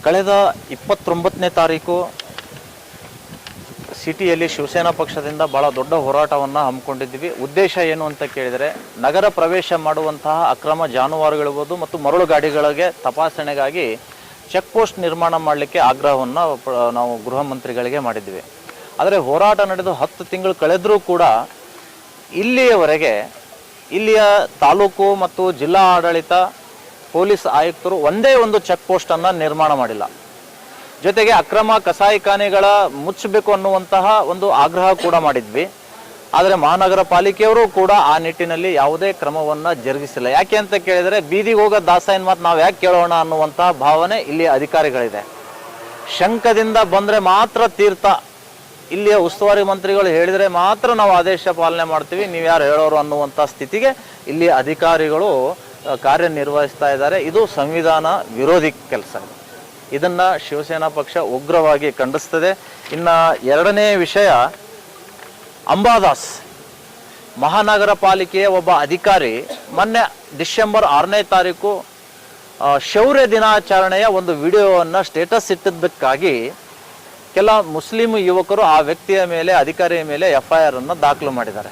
ಕಳೆದ 29ನೇ ತಾರೀಕು ಸಿಟಿಯಲ್ಲಿ ಶಿವಸೇನಾ ಪಕ್ಷದಿಂದ ಭಾಳ ದೊಡ್ಡ ಹೋರಾಟವನ್ನು ಹಮ್ಮಿಕೊಂಡಿದ್ವಿ. ಉದ್ದೇಶ ಏನು ಅಂತ ಕೇಳಿದರೆ, ನಗರ ಪ್ರವೇಶ ಮಾಡುವಂತಹ ಅಕ್ರಮ ಜಾನುವಾರುಗಳಿರ್ಬೋದು ಮತ್ತು ಮರಳು ಗಾಡಿಗಳಿಗೆ ತಪಾಸಣೆಗಾಗಿ ಚೆಕ್ ಪೋಸ್ಟ್ ನಿರ್ಮಾಣ ಮಾಡಲಿಕ್ಕೆ ಆಗ್ರಹವನ್ನು ನಾವು ಗೃಹ ಮಂತ್ರಿಗಳಿಗೆ ಮಾಡಿದ್ವಿ. ಆದರೆ ಹೋರಾಟ ನಡೆದು 10 ತಿಂಗಳು ಕಳೆದರೂ ಕೂಡ ಇಲ್ಲಿಯವರೆಗೆ ಇಲ್ಲಿಯ ತಾಲೂಕು ಮತ್ತು ಜಿಲ್ಲಾ ಆಡಳಿತ, ಪೊಲೀಸ್ ಆಯುಕ್ತರು ಒಂದೇ ಒಂದು ಚೆಕ್ ಪೋಸ್ಟನ್ನು ನಿರ್ಮಾಣ ಮಾಡಿಲ್ಲ. ಜೊತೆಗೆ ಅಕ್ರಮ ಕಸಾಯಿಖಾನೆಗಳ ಮುಚ್ಚಬೇಕು ಅನ್ನುವಂತಹ ಒಂದು ಆಗ್ರಹ ಕೂಡ ಮಾಡಿದ್ವಿ. ಆದರೆ ಮಹಾನಗರ ಪಾಲಿಕೆಯವರು ಕೂಡ ಆ ನಿಟ್ಟಿನಲ್ಲಿ ಯಾವುದೇ ಕ್ರಮವನ್ನು ಜರುಗಿಸಿಲ್ಲ. ಯಾಕೆ ಅಂತ ಕೇಳಿದರೆ, ಬೀದಿಗೆ ಹೋಗೋ ದಾಸಾಯನ ಮಾತು ನಾವು ಯಾಕೆ ಕೇಳೋಣ ಅನ್ನುವಂತಹ ಭಾವನೆ ಇಲ್ಲಿ ಅಧಿಕಾರಿಗಳಿದೆ. ಶಂಕದಿಂದ ಬಂದರೆ ಮಾತ್ರ ತೀರ್ಥ, ಇಲ್ಲಿಯ ಉಸ್ತುವಾರಿ ಮಂತ್ರಿಗಳು ಹೇಳಿದರೆ ಮಾತ್ರ ನಾವು ಆದೇಶ ಪಾಲನೆ ಮಾಡ್ತೀವಿ, ನೀವು ಯಾರು ಹೇಳೋರು ಅನ್ನುವಂಥ ಸ್ಥಿತಿಗೆ ಇಲ್ಲಿ ಅಧಿಕಾರಿಗಳು ಕಾರ್ಯನಿರ್ವಹಿಸ್ತಾ ಇದ್ದಾರೆ. ಇದು ಸಂವಿಧಾನ ವಿರೋಧಿ ಕೆಲಸ. ಇದನ್ನು ಶಿವಸೇನಾ ಪಕ್ಷ ಉಗ್ರವಾಗಿ ಖಂಡಿಸ್ತದೆ. ಇನ್ನು ಎರಡನೇ ವಿಷಯ, ಅಂಬಾದಾಸ್ ಮಹಾನಗರ ಪಾಲಿಕೆಯ ಒಬ್ಬ ಅಧಿಕಾರಿ ಮೊನ್ನೆ ಡಿಸೆಂಬರ್ 6ನೇ ತಾರೀಕು ಶೌರ್ಯ ದಿನಾಚರಣೆಯ ಒಂದು ವಿಡಿಯೋವನ್ನು ಸ್ಟೇಟಸ್ ಇಟ್ಟಿದ್ದಕ್ಕಾಗಿ ಕೆಲ ಮುಸ್ಲಿಂ ಯುವಕರು ಆ ವ್ಯಕ್ತಿಯ ಮೇಲೆ, ಅಧಿಕಾರಿಯ ಮೇಲೆ FIR ಅನ್ನು ದಾಖಲು ಮಾಡಿದ್ದಾರೆ.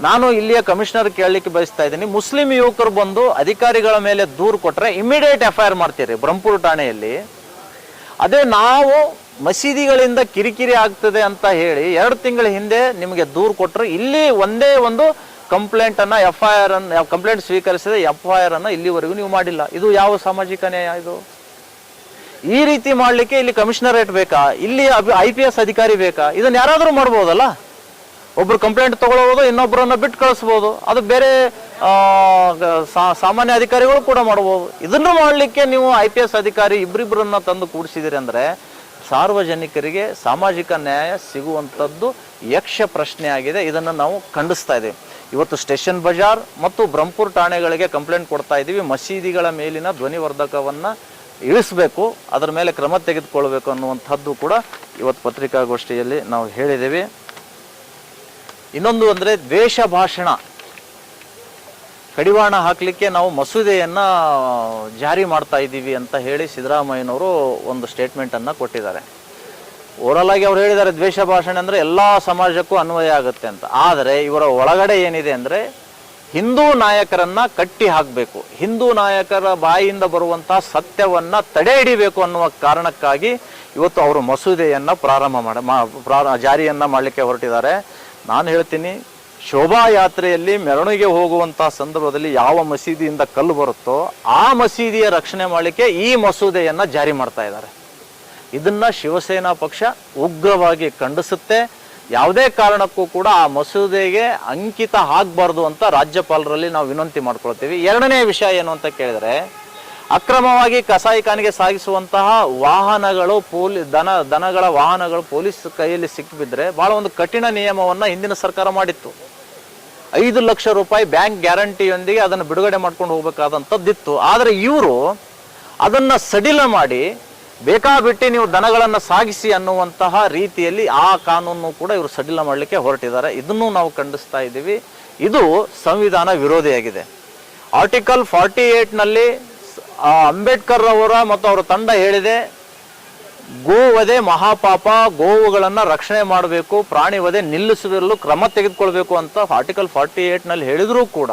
ನಾನು ಇಲ್ಲಿಯ ಕಮಿಷನರ್ ಕೇಳಲಿಕ್ಕೆ ಬಯಸ್ತಾ ಇದ್ದೀನಿ, ಮುಸ್ಲಿಂ ಯುವಕರು ಬಂದು ಅಧಿಕಾರಿಗಳ ಮೇಲೆ ದೂರು ಕೊಟ್ಟರೆ ಇಮಿಡಿಯೇಟ್ FIR ಮಾಡ್ತೀರಿ ಬ್ರಹ್ಮಪುರ ಠಾಣೆಯಲ್ಲಿ. ಅದೇ ನಾವು ಮಸೀದಿಗಳಿಂದ ಕಿರಿಕಿರಿ ಆಗ್ತದೆ ಅಂತ ಹೇಳಿ 2 ತಿಂಗಳ ಹಿಂದೆ ನಿಮಗೆ ದೂರು ಕೊಟ್ಟರೆ, ಇಲ್ಲಿ ಒಂದೇ ಒಂದು ಕಂಪ್ಲೇಂಟನ್ನು ಕಂಪ್ಲೇಂಟ್ ಸ್ವೀಕರಿಸಿದ FIR ಅನ್ನು ಇಲ್ಲಿವರೆಗೂ ನೀವು ಮಾಡಿಲ್ಲ. ಇದು ಯಾವ ಸಾಮಾಜಿಕ ನ್ಯಾಯ ಇದು? ಈ ರೀತಿ ಮಾಡಲಿಕ್ಕೆ ಇಲ್ಲಿ ಕಮಿಷನರೇಟ್ ಬೇಕಾ? ಇಲ್ಲಿ IPS ಅಧಿಕಾರಿ ಬೇಕಾ? ಇದನ್ನು ಯಾರಾದರೂ ಮಾಡ್ಬೋದಲ್ಲ. ಒಬ್ರು ಕಂಪ್ಲೇಂಟ್ ತಗೊಳ್ಬೋದು, ಇನ್ನೊಬ್ಬರನ್ನ ಬಿಟ್ಟು ಕಳಿಸ್ಬೋದು. ಅದು ಬೇರೆ ಸಾಮಾನ್ಯ ಅಧಿಕಾರಿಗಳು ಕೂಡ ಮಾಡ್ಬೋದು. ಇದನ್ನು ಮಾಡಲಿಕ್ಕೆ ನೀವು IPS ಅಧಿಕಾರಿ ಇಬ್ಬರಿಬ್ಬರನ್ನ ತಂದು ಕೂಡಿಸಿದಿರಿ ಅಂದರೆ ಸಾರ್ವಜನಿಕರಿಗೆ ಸಾಮಾಜಿಕ ನ್ಯಾಯ ಸಿಗುವಂಥದ್ದು ಯಕ್ಷ ಪ್ರಶ್ನೆ ಆಗಿದೆ. ಇದನ್ನು ನಾವು ಖಂಡಿಸ್ತಾ ಇದ್ದೀವಿ. ಇವತ್ತು ಸ್ಟೇಷನ್ ಬಜಾರ್ ಮತ್ತು ಬ್ರಹ್ಮಪುರ ಠಾಣೆಗಳಿಗೆ ಕಂಪ್ಲೇಂಟ್ ಕೊಡ್ತಾ ಇದ್ದೀವಿ. ಮಸೀದಿಗಳ ಮೇಲಿನ ಧ್ವನಿವರ್ಧಕವನ್ನು ಇಳಿಸಬೇಕು, ಅದರ ಮೇಲೆ ಕ್ರಮ ತೆಗೆದುಕೊಳ್ಬೇಕು ಅನ್ನುವಂಥದ್ದು ಕೂಡ ಇವತ್ತು ಪತ್ರಿಕಾಗೋಷ್ಠಿಯಲ್ಲಿ ನಾವು ಹೇಳಿದ್ದೇವೆ. ಇನ್ನೊಂದು ಅಂದರೆ, ದ್ವೇಷ ಭಾಷಣ ಕಡಿವಾಣ ಹಾಕಲಿಕ್ಕೆ ನಾವು ಮಸೂದೆಯನ್ನು ಜಾರಿ ಮಾಡ್ತಾ ಇದ್ದೀವಿ ಅಂತ ಹೇಳಿ ಸಿದ್ದರಾಮಯ್ಯನವರು ಒಂದು ಸ್ಟೇಟ್ಮೆಂಟನ್ನು ಕೊಟ್ಟಿದ್ದಾರೆ. ಓರಲ್ ಆಗಿ ಅವ್ರು ಹೇಳಿದ್ದಾರೆ, ದ್ವೇಷ ಭಾಷಣ ಅಂದರೆ ಎಲ್ಲ ಸಮಾಜಕ್ಕೂ ಅನ್ವಯ ಆಗುತ್ತೆ ಅಂತ. ಆದರೆ ಇವರ ಒಳಗಡೆ ಏನಿದೆ ಅಂದರೆ, ಹಿಂದೂ ನಾಯಕರನ್ನ ಕಟ್ಟಿ ಹಾಕಬೇಕು, ಹಿಂದೂ ನಾಯಕರ ಬಾಯಿಯಿಂದ ಬರುವಂತಹ ಸತ್ಯವನ್ನ ತಡೆ ಹಿಡಿಬೇಕು ಅನ್ನುವ ಕಾರಣಕ್ಕಾಗಿ ಇವತ್ತು ಅವರು ಮಸೂದೆಯನ್ನ ಜಾರಿಯನ್ನ ಮಾಡಲಿಕ್ಕೆ ಹೊರಟಿದ್ದಾರೆ. ನಾನು ಹೇಳ್ತೀನಿ, ಶೋಭಾಯಾತ್ರೆಯಲ್ಲಿ ಮೆರವಣಿಗೆ ಹೋಗುವಂತಹ ಸಂದರ್ಭದಲ್ಲಿ ಯಾವ ಮಸೀದಿಯಿಂದ ಕಲ್ಲು ಬರುತ್ತೋ ಆ ಮಸೀದಿಯ ರಕ್ಷಣೆ ಮಾಡಲಿಕ್ಕೆ ಈ ಮಸೂದೆಯನ್ನ ಜಾರಿ ಮಾಡ್ತಾ ಇದ್ದಾರೆ. ಇದನ್ನ ಶಿವಸೇನಾ ಪಕ್ಷ ಉಗ್ರವಾಗಿ ಖಂಡಿಸುತ್ತೆ. ಯಾವುದೇ ಕಾರಣಕ್ಕೂ ಕೂಡ ಆ ಮಸೂದೆಗೆ ಅಂಕಿತ ಆಗಬಾರ್ದು ಅಂತ ರಾಜ್ಯಪಾಲರಲ್ಲಿ ನಾವು ವಿನಂತಿ ಮಾಡ್ಕೊಳ್ತೀವಿ. ಎರಡನೇ ವಿಷಯ ಏನು ಅಂತ ಕೇಳಿದರೆ, ಅಕ್ರಮವಾಗಿ ಕಸಾಯಿಖಾನೆಗೆ ಸಾಗಿಸುವಂತಹ ವಾಹನಗಳು, ದನಗಳ ವಾಹನಗಳು ಪೊಲೀಸ್ ಕೈಯಲ್ಲಿ ಸಿಕ್ಕಿಬಿದ್ರೆ ಬಹಳ ಒಂದು ಕಠಿಣ ನಿಯಮವನ್ನು ಹಿಂದಿನ ಸರ್ಕಾರ ಮಾಡಿತ್ತು. 5 ಲಕ್ಷ ರೂಪಾಯಿ ಬ್ಯಾಂಕ್ ಗ್ಯಾರಂಟಿಯೊಂದಿಗೆ ಅದನ್ನು ಬಿಡುಗಡೆ ಮಾಡ್ಕೊಂಡು ಹೋಗ್ಬೇಕಾದಂಥದ್ದಿತ್ತು. ಆದರೆ ಇವರು ಅದನ್ನು ಸಡಿಲ ಮಾಡಿ ಬೇಕಾಬಿಟ್ಟು ನೀವು ದನಗಳನ್ನು ಸಾಗಿಸಿ ಅನ್ನುವಂತಹ ರೀತಿಯಲ್ಲಿ ಆ ಕಾನೂನು ಕೂಡ ಇವರು ಸಡಿಲ ಮಾಡಲಿಕ್ಕೆ ಹೊರಟಿದ್ದಾರೆ. ಇದನ್ನು ನಾವು ಖಂಡಿಸ್ತಾ ಇದ್ದೀವಿ. ಇದು ಸಂವಿಧಾನ ವಿರೋಧಿಯಾಗಿದೆ. ಆರ್ಟಿಕಲ್ 48ನಲ್ಲಿ ಅಂಬೇಡ್ಕರ್ ಅವರ ಮತ್ತು ಅವರ ತಂಡ ಹೇಳಿದೆ, ಗೋವಧೆ ಮಹಾಪಾಪ, ಗೋವುಗಳನ್ನು ರಕ್ಷಣೆ ಮಾಡಬೇಕು, ಪ್ರಾಣಿ ವಧೆ ನಿಲ್ಲಿಸಲು ಕ್ರಮ ತೆಗೆದುಕೊಳ್ಬೇಕು ಅಂತ ಆರ್ಟಿಕಲ್ 48ನಲ್ಲಿ ಹೇಳಿದರೂ ಕೂಡ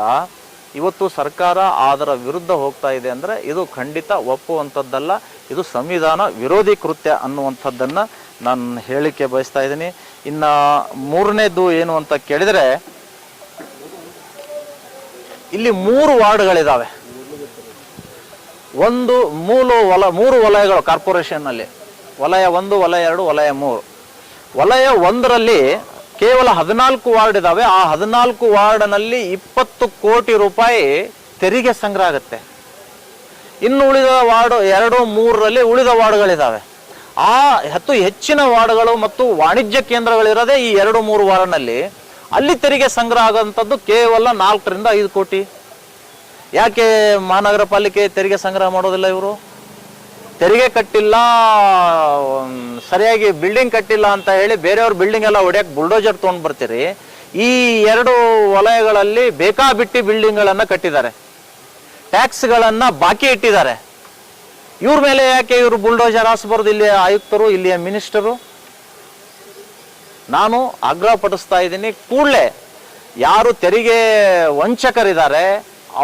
ಇವತ್ತು ಸರ್ಕಾರ ಅದರ ವಿರುದ್ಧ ಹೋಗ್ತಾ ಇದೆ ಅಂದರೆ ಇದು ಖಂಡಿತ ಒಪ್ಪುವಂಥದ್ದಲ್ಲ. ಇದು ಸಂವಿಧಾನ ವಿರೋಧಿ ಕೃತ್ಯ ಅನ್ನುವಂಥದ್ದನ್ನು ನಾನು ಹೇಳಲಿಕ್ಕೆ ಬಯಸ್ತಾ ಇದ್ದೀನಿ. ಇನ್ನು ಮೂರನೇದು ಏನು ಅಂತ ಕೇಳಿದರೆ, ಇಲ್ಲಿ 3 ವಾರ್ಡ್ಗಳಿದ್ದಾವೆ. ಒಂದು ಮೂರು ವಲಯಗಳು ಕಾರ್ಪೊರೇಷನ್ನಲ್ಲಿ, ವಲಯ 1, ವಲಯ 2, ವಲಯ 3. ವಲಯ 1ರಲ್ಲಿ ಕೇವಲ 14 ವಾರ್ಡ್ ಇದ್ದಾವೆ. ಆ 14 ವಾರ್ಡ್ನಲ್ಲಿ 20 ಕೋಟಿ ರೂಪಾಯಿ ತೆರಿಗೆ ಸಂಗ್ರಹ ಆಗುತ್ತೆ. ಇನ್ನು ಉಳಿದ ವಾರ್ಡ್ 2, 3ರಲ್ಲಿ ಉಳಿದ ವಾರ್ಡ್ಗಳಿದ್ದಾವೆ. ಆ ಹೆಚ್ಚಿನ ವಾರ್ಡ್ಗಳು ಮತ್ತು ವಾಣಿಜ್ಯ ಕೇಂದ್ರಗಳಿರೋದೇ ಈ 2, 3 ವಾರ್ಡ್ನಲ್ಲಿ. ಅಲ್ಲಿ ತೆರಿಗೆ ಸಂಗ್ರಹ ಆಗುವಂಥದ್ದು ಕೇವಲ 4 ರಿಂದ 5 ಕೋಟಿ. ಯಾಕೆ ಮಹಾನಗರ ಪಾಲಿಕೆ ತೆರಿಗೆ ಸಂಗ್ರಹ ಮಾಡೋದಿಲ್ಲ? ಇವರು ತೆರಿಗೆ ಕಟ್ಟಿಲ್ಲ, ಸರಿಯಾಗಿ ಬಿಲ್ಡಿಂಗ್ ಕಟ್ಟಿಲ್ಲ ಅಂತ ಹೇಳಿ ಬೇರೆಯವ್ರ ಬಿಲ್ಡಿಂಗ್ ಎಲ್ಲ ಹೊಡೆಯಕ್ಕೆ ಬುಲ್ಡೋಜರ್ ತೊಗೊಂಡು ಬರ್ತೀರಿ. ಈ 2 ವಲಯಗಳಲ್ಲಿ ಬೇಕಾಬಿಟ್ಟಿ ಬಿಲ್ಡಿಂಗ್ಗಳನ್ನು ಕಟ್ಟಿದ್ದಾರೆ, ಟ್ಯಾಕ್ಸ್ಗಳನ್ನು ಬಾಕಿ ಇಟ್ಟಿದ್ದಾರೆ. ಇವ್ರ ಮೇಲೆ ಯಾಕೆ ಇವರು ಬುಲ್ಡೋಜರ್ ಹಾಸಬಾರ್ದು ಇಲ್ಲಿಯ ಆಯುಕ್ತರು, ಇಲ್ಲಿಯ ಮಿನಿಸ್ಟರು? ನಾನು ಆಗ್ರಹ ಪಡಿಸ್ತಾ ಇದ್ದೀನಿ, ಕೂಡಲೇ ಯಾರು ತೆರಿಗೆ ವಂಚಕರಿದ್ದಾರೆ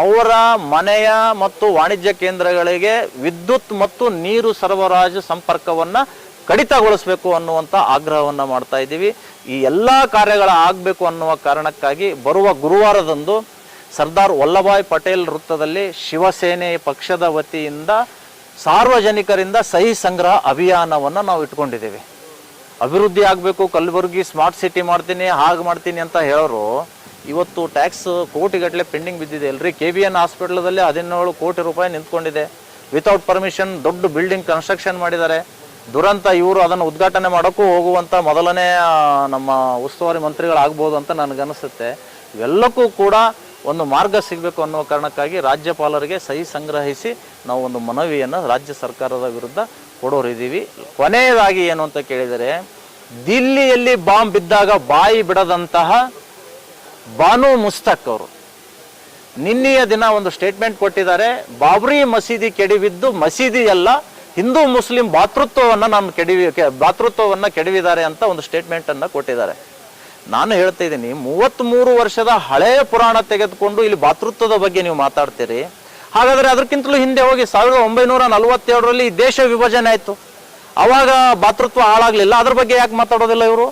ಅವರ ಮನೆಯ ಮತ್ತು ವಾಣಿಜ್ಯ ಕೇಂದ್ರಗಳಿಗೆ ವಿದ್ಯುತ್ ಮತ್ತು ನೀರು ಸರಬರಾಜು ಸಂಪರ್ಕವನ್ನು ಕಡಿತಗೊಳಿಸಬೇಕು ಅನ್ನುವಂಥ ಆಗ್ರಹವನ್ನು ಮಾಡ್ತಾ ಇದ್ದೀವಿ. ಈ ಎಲ್ಲ ಕಾರ್ಯಗಳ ಆಗಬೇಕು ಅನ್ನುವ ಕಾರಣಕ್ಕಾಗಿ ಬರುವ ಗುರುವಾರದಂದು ಸರ್ದಾರ್ ವಲ್ಲಭಾಯ್ ಪಟೇಲ್ ವೃತ್ತದಲ್ಲಿ ಶಿವಸೇನೆ ಪಕ್ಷದ ವತಿಯಿಂದ ಸಾರ್ವಜನಿಕರಿಂದ ಸಹಿ ಸಂಗ್ರಹ ಅಭಿಯಾನವನ್ನು ನಾವು ಇಟ್ಕೊಂಡಿದ್ದೀವಿ. ಅಭಿವೃದ್ಧಿ ಆಗಬೇಕು, ಕಲಬುರಗಿ ಸ್ಮಾರ್ಟ್ ಸಿಟಿ ಮಾಡ್ತೀನಿ, ಹಾಗೆ ಮಾಡ್ತೀನಿ ಅಂತ ಹೇಳೋರು ಇವತ್ತು ಟ್ಯಾಕ್ಸ್ ಕೋಟಿಗಟ್ಟಲೆ ಪೆಂಡಿಂಗ್ ಬಿದ್ದಿದೆ ಅಲ್ರಿ. KBN ಹಾಸ್ಪಿಟಲ್ದಲ್ಲಿ 17 ಕೋಟಿ ರೂಪಾಯಿ ನಿಂತ್ಕೊಂಡಿದೆ. ವಿತೌಟ್ ಪರ್ಮಿಷನ್ ದೊಡ್ಡ ಬಿಲ್ಡಿಂಗ್ ಕನ್ಸ್ಟ್ರಕ್ಷನ್ ಮಾಡಿದ್ದಾರೆ. ದುರಂತ ಇವರು ಅದನ್ನು ಉದ್ಘಾಟನೆ ಮಾಡೋಕ್ಕೂ ಹೋಗುವಂಥ ಮೊದಲನೇ ನಮ್ಮ ಉಸ್ತುವಾರಿ ಮಂತ್ರಿಗಳಾಗ್ಬೋದು ಅಂತ ನನಗನ್ನಿಸುತ್ತೆ. ಇವೆಲ್ಲಕ್ಕೂ ಕೂಡ ಒಂದು ಮಾರ್ಗ ಸಿಗಬೇಕು ಅನ್ನೋ ಕಾರಣಕ್ಕಾಗಿ ರಾಜ್ಯಪಾಲರಿಗೆ ಸಹಿ ಸಂಗ್ರಹಿಸಿ ನಾವು ಒಂದು ಮನವಿಯನ್ನು ರಾಜ್ಯ ಸರ್ಕಾರದ ವಿರುದ್ಧ ಕೊಡೋರಿದ್ದೀವಿ. ಕೊನೆಯದಾಗಿ ಏನು ಅಂತ ಕೇಳಿದರೆ, ದಿಲ್ಲಿಯಲ್ಲಿ ಬಾಂಬ್ ಬಿದ್ದಾಗ ಬಾಯಿ ಬಿಡದಂತಹ ಬಾನು ಮುಸ್ತಕ್ ಅವರು ನಿನ್ನೆಯ ದಿನ ಒಂದು ಸ್ಟೇಟ್ಮೆಂಟ್ ಕೊಟ್ಟಿದ್ದಾರೆ. ಬಾಬ್ರಿ ಮಸೀದಿ ಕೆಡವಿದ್ದು ಮಸೀದಿ ಅಲ್ಲ, ಹಿಂದೂ ಮುಸ್ಲಿಂ ಭಾತೃತ್ವವನ್ನು ಕೆಡವಿದ್ದಾರೆ ಅಂತ ಒಂದು ಸ್ಟೇಟ್ಮೆಂಟನ್ನು ಕೊಟ್ಟಿದ್ದಾರೆ. ನಾನು ಹೇಳ್ತಾ ಇದ್ದೀನಿ, 33 ವರ್ಷದ ಹಳೆಯ ಪುರಾಣ ತೆಗೆದುಕೊಂಡು ಇಲ್ಲಿ ಭಾತೃತ್ವದ ಬಗ್ಗೆ ನೀವು ಮಾತಾಡ್ತೀರಿ. ಹಾಗಾದರೆ ಅದಕ್ಕಿಂತಲೂ ಹಿಂದೆ ಹೋಗಿ 1947ರಲ್ಲಿ ಈ ದೇಶ ವಿಭಜನೆ ಆಯಿತು, ಅವಾಗ ಭಾತೃತ್ವ ಹಾಳಾಗಲಿಲ್ಲ. ಅದ್ರ ಬಗ್ಗೆ ಯಾಕೆ ಮಾತಾಡೋದಿಲ್ಲ ಇವರು?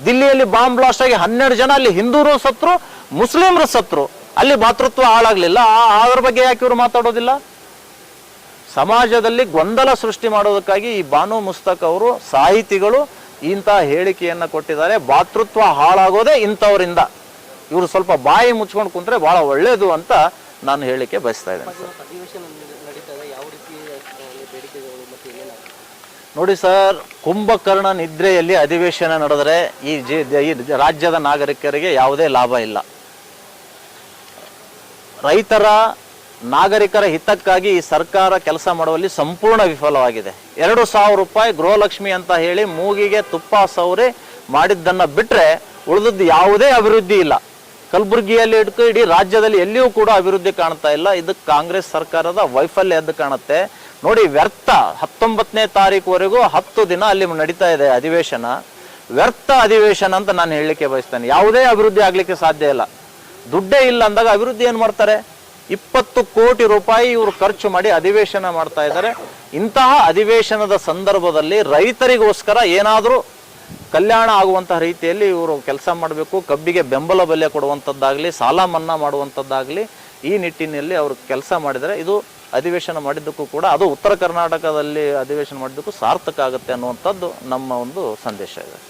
ದಿಲ್ಲಿಯಲ್ಲಿ ಬಾಂಬ್ ಬ್ಲಾಸ್ಟ್ ಆಗಿ 12 ಜನ ಅಲ್ಲಿ ಹಿಂದೂರು ಸತ್ರು, ಮುಸ್ಲಿಮರು ಸತ್ರು, ಅಲ್ಲಿ ಭಾತೃತ್ವ ಹಾಳಾಗಲಿಲ್ಲ. ಅದ್ರ ಬಗ್ಗೆ ಯಾಕೆ ಇವರು ಮಾತಾಡೋದಿಲ್ಲ? ಸಮಾಜದಲ್ಲಿ ಗೊಂದಲ ಸೃಷ್ಟಿ ಮಾಡೋದಕ್ಕಾಗಿ ಈ ಬಾನು ಮುಸ್ತಕ್ ಅವರು ಸಾಹಿತಿಗಳು ಇಂಥ ಹೇಳಿಕೆಯನ್ನು ಕೊಟ್ಟಿದ್ದಾರೆ. ಭಾತೃತ್ವ ಹಾಳಾಗೋದೇ ಇಂಥವರಿಂದ. ಇವರು ಸ್ವಲ್ಪ ಬಾಯಿ ಮುಚ್ಕೊಂಡು ಕುಂತ್ರೆ ಬಹಳ ಒಳ್ಳೆಯದು ಅಂತ ನಾನು ಹೇಳಿಕೆ ಬಯಸ್ತಾ ಇದ್ದೇನೆ. ನೋಡಿ ಸರ್, ಕುಂಭಕರ್ಣ ನಿದ್ರೆಯಲ್ಲಿ ಅಧಿವೇಶನ ನಡೆದರೆ ಈ ರಾಜ್ಯದ ನಾಗರಿಕರಿಗೆ ಯಾವುದೇ ಲಾಭ ಇಲ್ಲ. ರೈತರ ನಾಗರಿಕರ ಹಿತಕ್ಕಾಗಿ ಈ ಸರ್ಕಾರ ಕೆಲಸ ಮಾಡುವಲ್ಲಿ ಸಂಪೂರ್ಣ ವಿಫಲವಾಗಿದೆ. 2,000 ರೂಪಾಯಿ ಗೃಹಲಕ್ಷ್ಮಿ ಅಂತ ಹೇಳಿ ಮೂಗಿಗೆ ತುಪ್ಪ ಸವರಿ ಮಾಡಿದ್ದನ್ನು ಬಿಟ್ಟರೆ ಉಳಿದದ್ದು ಯಾವುದೇ ಅಭಿವೃದ್ಧಿ ಇಲ್ಲ. ಕಲಬುರಗಿಯಲ್ಲಿ ಇಡೀ ರಾಜ್ಯದಲ್ಲಿ ಎಲ್ಲಿಯೂ ಕೂಡ ಅಭಿವೃದ್ಧಿ ಕಾಣ್ತಾ ಇಲ್ಲ. ಇದಕ್ಕೆ ಕಾಂಗ್ರೆಸ್ ಸರ್ಕಾರದ ವೈಫಲ್ಯ ಎದ್ದು ಕಾಣುತ್ತೆ. ನೋಡಿ, ವ್ಯರ್ಥ 19ನೇ ತಾರೀಕುವರೆಗೂ 10 ದಿನ ಅಲ್ಲಿ ನಡೀತಾ ಇದೆ ಅಧಿವೇಶನ. ವ್ಯರ್ಥ ಅಧಿವೇಶನ ಅಂತ ನಾನು ಹೇಳಲಿಕ್ಕೆ ಬಯಸ್ತೇನೆ. ಯಾವುದೇ ಅಭಿವೃದ್ಧಿ ಆಗಲಿಕ್ಕೆ ಸಾಧ್ಯ ಇಲ್ಲ. ದುಡ್ಡೇ ಇಲ್ಲ ಅಂದಾಗ ಅಭಿವೃದ್ಧಿ ಏನು ಮಾಡ್ತಾರೆ? 20 ಕೋಟಿ ರೂಪಾಯಿ ಇವರು ಖರ್ಚು ಮಾಡಿ ಅಧಿವೇಶನ ಮಾಡ್ತಾ ಇದ್ದಾರೆ. ಇಂತಹ ಅಧಿವೇಶನದ ಸಂದರ್ಭದಲ್ಲಿ ರೈತರಿಗೋಸ್ಕರ ಏನಾದರೂ ಕಲ್ಯಾಣ ಆಗುವಂತಹ ರೀತಿಯಲ್ಲಿ ಇವರು ಕೆಲಸ ಮಾಡಬೇಕು. ಕಬ್ಬಿಗೆ ಬೆಂಬಲ ಬೆಲೆ ಕೊಡುವಂಥದ್ದಾಗಲಿ, ಸಾಲ ಮನ್ನಾ ಮಾಡುವಂಥದ್ದಾಗಲಿ ಈ ನಿಟ್ಟಿನಲ್ಲಿ ಅವರು ಕೆಲಸ ಮಾಡಿದರೆ ಇದು ಅಧಿವೇಶನ ಮಾಡಿದ್ದಕ್ಕೂ ಕೂಡ, ಅದು ಉತ್ತರ ಕರ್ನಾಟಕದಲ್ಲಿ ಅಧಿವೇಶನ ಮಾಡಿದ್ದಕ್ಕೂ ಸಾರ್ಥಕ ಆಗುತ್ತೆ ಅನ್ನುವಂಥದ್ದು ನಮ್ಮ ಒಂದು ಸಂದೇಶ ಇದೆ.